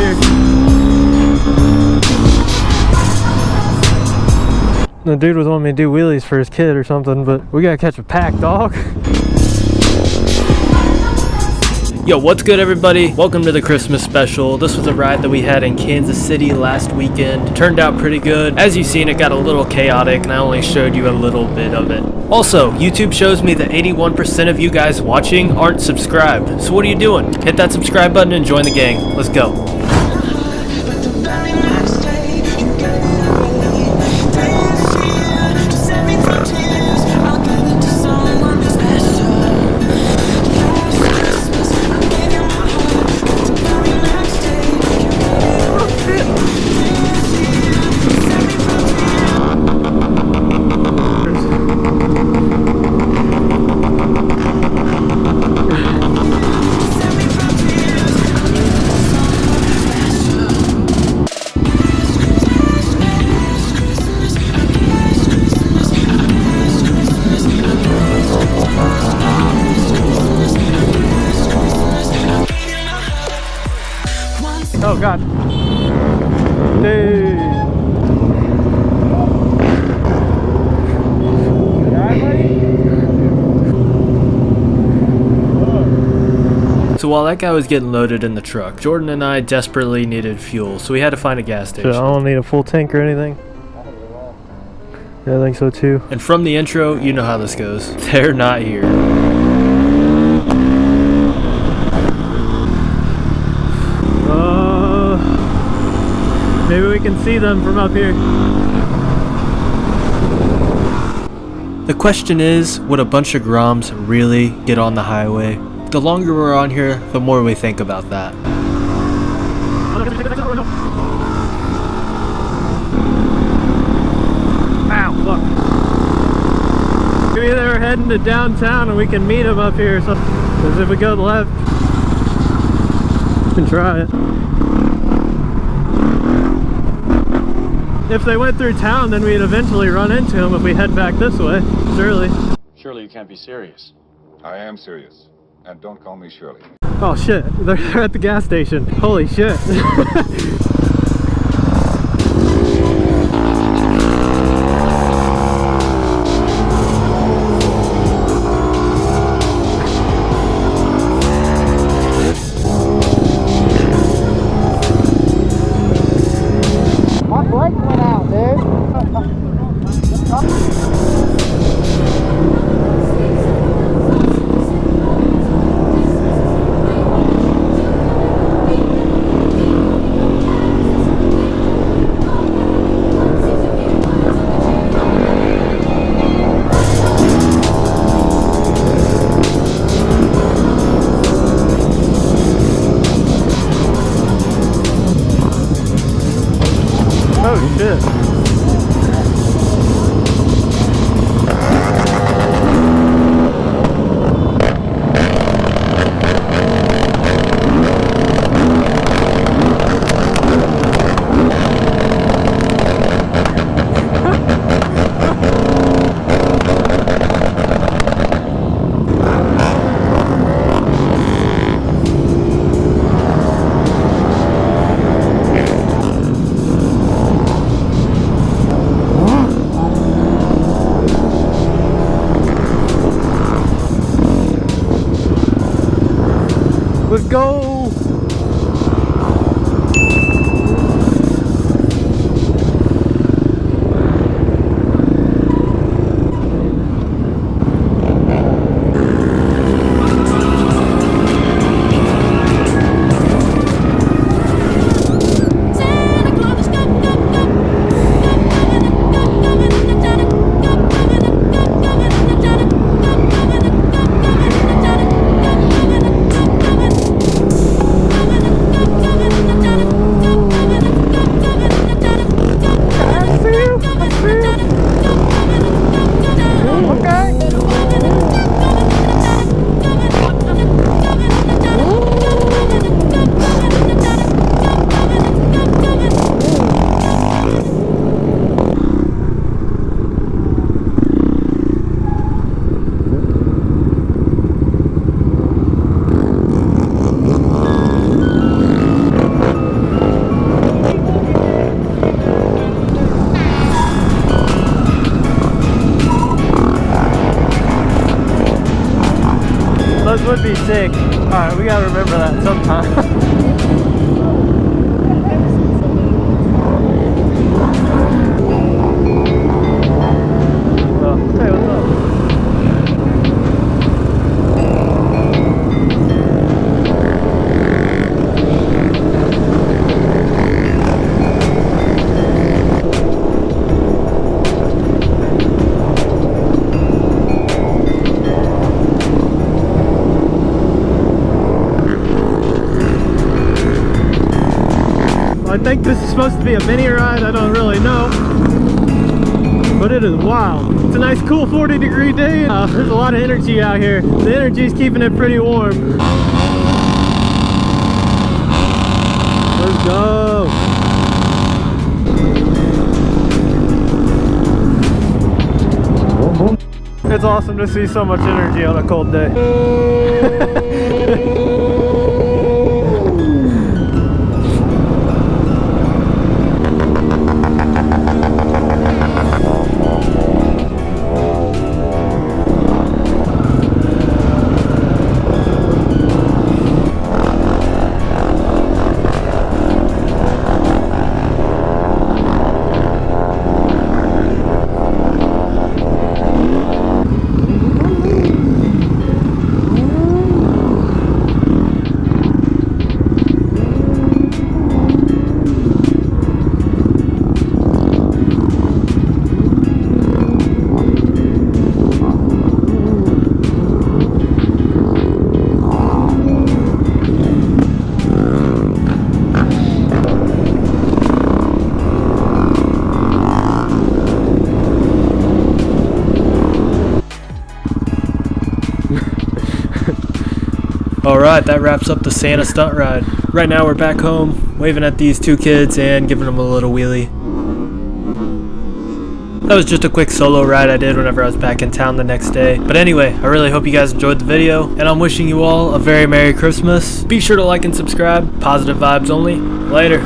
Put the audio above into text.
here. The dude was wanting me to do wheelies for his kid or something, but we gotta catch a pack, dog. Yo, what's good everybody? Welcome to the Christmas special. This was a ride that we had in Kansas City last weekend. Turned out pretty good. As you've seen, it got a little chaotic and I only showed you a little bit of it. Also, YouTube shows me that 81% of you guys watching aren't subscribed. So what are you doing? Hit that subscribe button and join the gang. Let's go. Oh God. Dude. So while that guy was getting loaded in the truck, Jordan and I desperately needed fuel, so we had to find a gas station. So I don't need a full tank or anything? Yeah, I think so too. And from the intro, you know how this goes. They're not here. Maybe we can see them from up here. The question is, would a bunch of Groms really get on the highway? The longer we're on here, the more we think about that. Ow, fuck. Maybe they're heading to downtown and we can meet them up here or something. Because if we go left, we can try it. If they went through town, then we'd eventually run into them if we head back this way. Surely. Surely you can't be serious. I am serious. And don't call me Shirley. Oh shit, they're at the gas station. Holy shit. Oh shit. sick. Alright, we gotta remember that sometime. Hey, what's up? I think this is supposed to be a mini ride, I don't really know, but it is wild. It's a nice cool 40-degree day. There's a lot of energy out here. The energy is keeping it pretty warm. Let's go. It's awesome to see so much energy on a cold day. Alright, that wraps up the Santa stunt ride. Right now we're back home, waving at these two kids and giving them a little wheelie. That was just a quick solo ride I did whenever I was back in town the next day. But anyway, I really hope you guys enjoyed the video, and I'm wishing you all a very Merry Christmas. Be sure to like and subscribe. Positive vibes only. Later.